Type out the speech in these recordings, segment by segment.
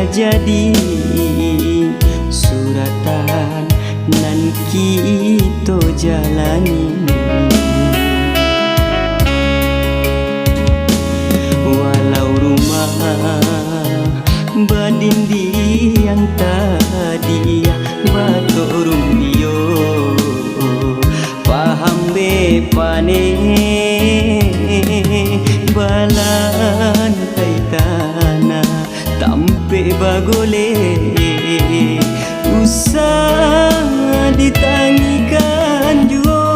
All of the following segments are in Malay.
jadi suratan nan kita jalani. Walau rumah badindi yang tadi batok rumbio paham be pane balan kaitana tampe bagole usah ditangikan juo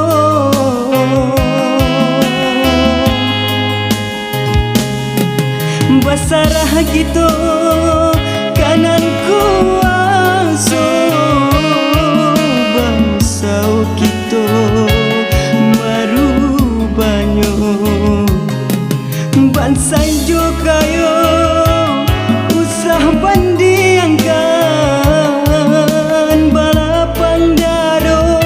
basarah gitu kanan kuaso bangsau gitu baru banyo bansai jo kayo usah bandiangkan balapang daro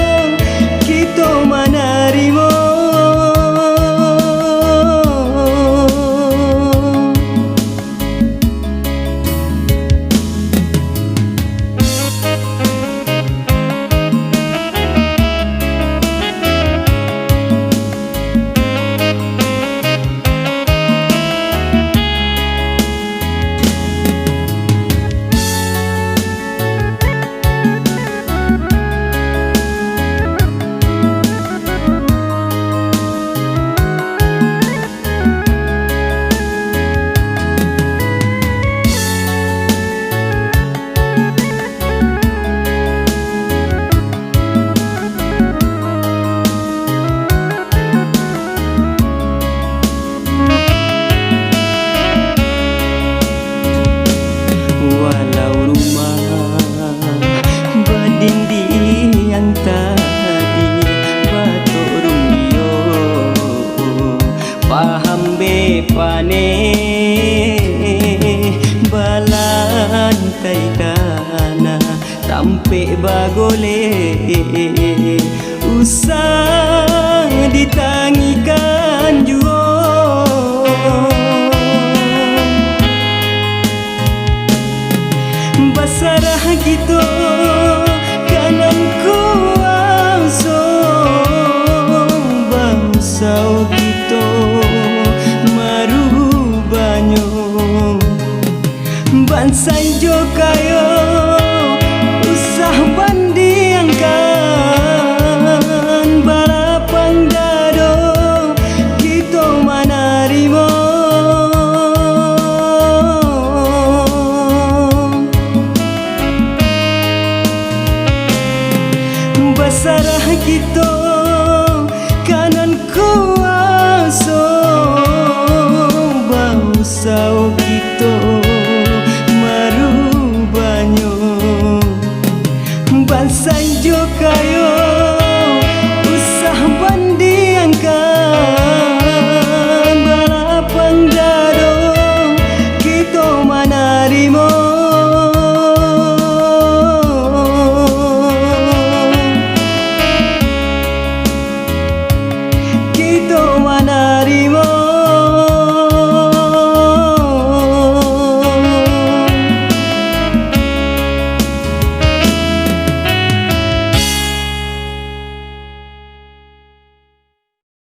kita manarimo. Paham be pane balan kaitana tampe bagole usah ditangikan juo basarah gitu kanan kuaso bangsau gitu maru banyo bansai jo kayo usah bandiangkan balapang dado kita manarimo. Basarah gitu kanan kuaso bangsau gitu maru banyo bansai jo kayo